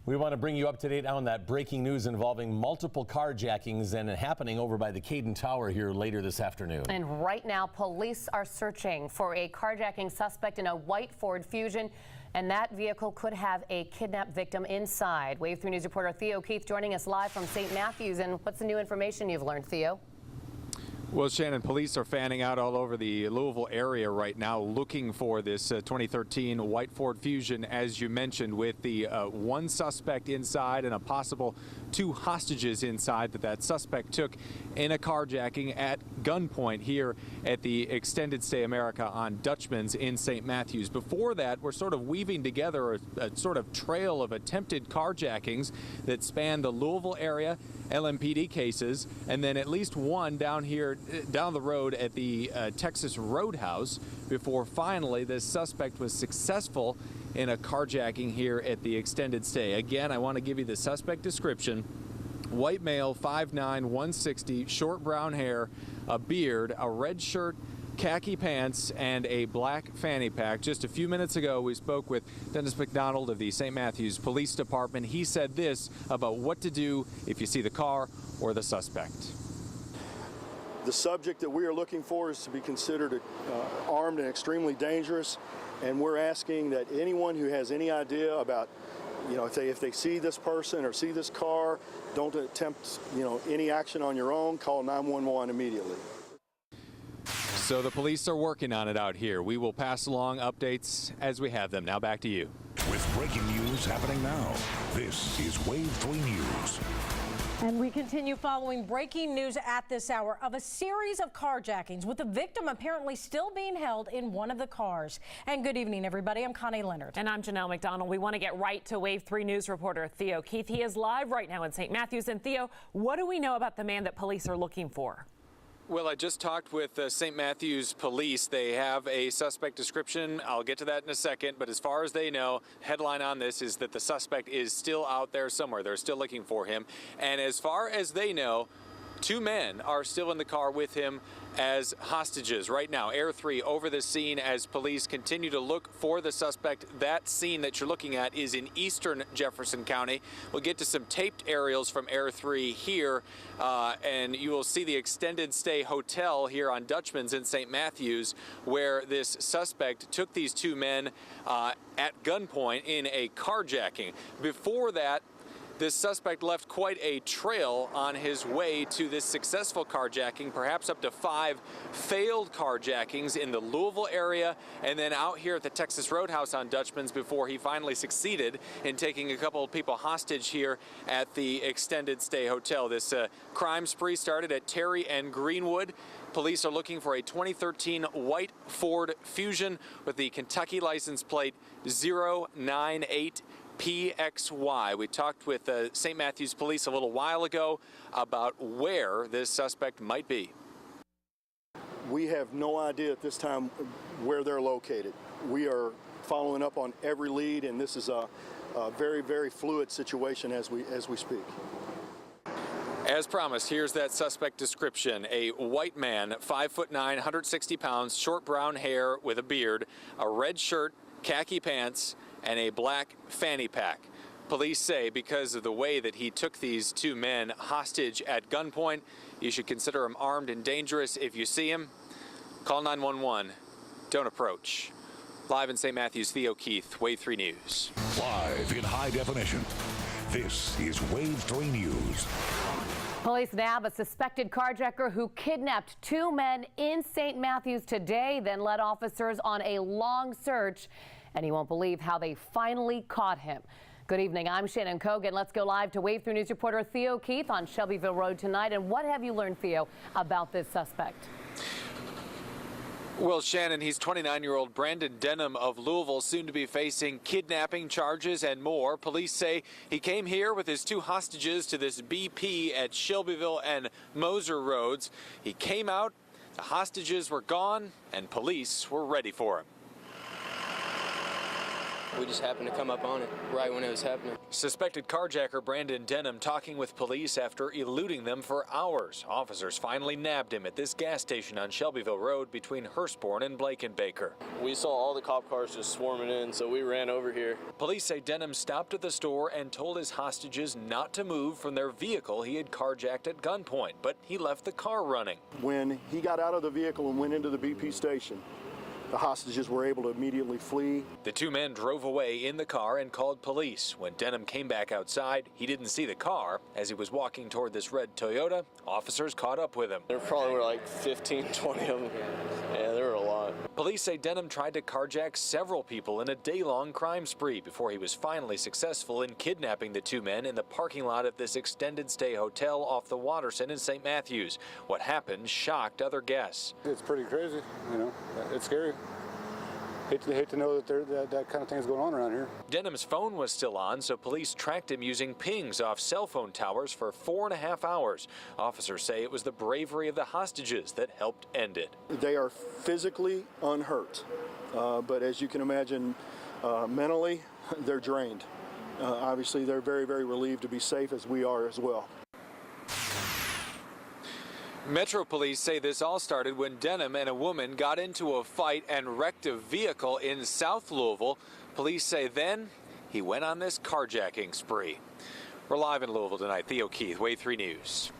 We want to bring you up to date on that breaking news involving multiple carjackings and happening over by the Caden Tower here later this afternoon. And right now, police are searching for a carjacking suspect in a white Ford Fusion, and that vehicle could have a kidnapped victim inside. Wave 3 News reporter Theo Keith joining us live from St. Matthews. And what's the new information you've learned, Theo? Well, Shannon, police are fanning out all over the Louisville area right now looking for this 2013 white Ford Fusion, as you mentioned, with the one suspect inside and a possible two hostages inside that suspect took in a carjacking at gunpoint here at the Extended Stay America on Dutchman's in St. Matthews. Before that, we're sort of weaving together a sort of trail of attempted carjackings that span the Louisville area, LMPD cases, and then at least one down here down the road at the Texas Roadhouse before finally this suspect was successful in a carjacking here at the Extended Stay. Again, I want to give you the suspect description. White male, 5'9", 160, short brown hair, a beard, a red shirt, khaki pants, and a black fanny pack. Just a few minutes ago, we spoke with Dennis McDonald of the St. Matthews Police Department. He said this about what to do if you see the car or the suspect. The subject that we are looking for is to be considered armed and extremely dangerous, and we're asking that anyone who has any idea about, if they see this person or see this car, don't attempt, any action on your own. Call 911 immediately. So the police are working on it out here. We will pass along updates as we have them. Now back to you. With breaking news happening now, this is Wave 3 News. And we continue following breaking news at this hour of a series of carjackings with the victim apparently still being held in one of the cars. And good evening, everybody. I'm Connie Leonard. And I'm Janelle McDonald. We want to get right to Wave 3 News reporter Theo Keith. He is live right now in St. Matthews. And Theo, what do we know about the man that police are looking for? Well, I just talked with St. Matthews Police. They have a suspect description. I'll get to that in a second. But as far as they know, headline on this is that the suspect is still out there somewhere. They're still looking for him. And as far as they know, two men are still in the car with him as hostages right now. Air 3 over the scene as police continue to look for the suspect. That scene that you're looking at is in eastern Jefferson County. We'll get to some taped aerials from Air 3 here, and you will see the Extended Stay Hotel here on Dutchman's in St. Matthews, where this suspect took these two men at gunpoint in a carjacking. Before that, this suspect left quite a trail on his way to this successful carjacking, perhaps up to 5 failed carjackings in the Louisville area and then out here at the Texas Roadhouse on Dutchman's before he finally succeeded in taking a couple of people hostage here at the Extended Stay Hotel. This crime spree started at Terry and Greenwood. Police are looking for a 2013 white Ford Fusion with the Kentucky license plate 098 PXY. We talked with St. Matthews Police a little while ago about where this suspect might be. We have no idea at this time where they're located. We are following up on every lead, and this is a very, very fluid situation as we speak. As promised, here's that suspect description. A white man, 5'9", 160 pounds, short brown hair with a beard, a red shirt, khaki pants, and a black fanny pack. Police say because of the way that he took these two men hostage at gunpoint, you should consider him armed and dangerous. If you see him, call 911. Don't approach. Live in St. Matthews, Theo Keith, Wave 3 News. Live in high definition, this is Wave 3 News. Police nab a suspected carjacker who kidnapped two men in St. Matthews today, then led officers on a long search. And you won't believe how they finally caught him. Good evening, I'm Shannon Kogan. Let's go live to Wave 3 News reporter Theo Keith on Shelbyville Road tonight. And what have you learned, Theo, about this suspect? Well, Shannon, he's 29-year-old Brandon Denham of Louisville, soon to be facing kidnapping charges and more. Police say he came here with his two hostages to this BP at Shelbyville and Moser Roads. He came out, the hostages were gone, and police were ready for him. We just happened to come up on it right when it was happening. Suspected carjacker Brandon Denham talking with police after eluding them for hours. Officers finally nabbed him at this gas station on Shelbyville Road between Hurstbourne and Blakenbaker. We saw all the cop cars just swarming in, so we ran over here. Police say Denham stopped at the store and told his hostages not to move from their vehicle he had carjacked at gunpoint, but he left the car running. When he got out of the vehicle and went into the BP station, the hostages were able to immediately flee. The two men drove away in the car and called police. When Denham came back outside, he didn't see the car. As he was walking toward this red Toyota, officers caught up with him. There probably were like 15, 20 of them. Yeah, there were a lot. Police say Denham tried to carjack several people in a day-long crime spree before he was finally successful in kidnapping the two men in the parking lot of this extended stay hotel off the Watterson in St. Matthews. What happened shocked other guests. It's pretty crazy, you know, it's scary. Hate to know that that kind of thing is going on around here. Denham's phone was still on, so police tracked him using pings off cell phone towers for 4.5 hours. Officers say it was the bravery of the hostages that helped end it. They are physically unhurt, but as you can imagine, mentally, they're drained. Obviously, they're very, very relieved to be safe, as we are as well. Metro Police say this all started when Denham and a woman got into a fight and wrecked a vehicle in South Louisville. Police say then he went on this carjacking spree. We're live in Louisville tonight. Theo Keith, Wave 3 News.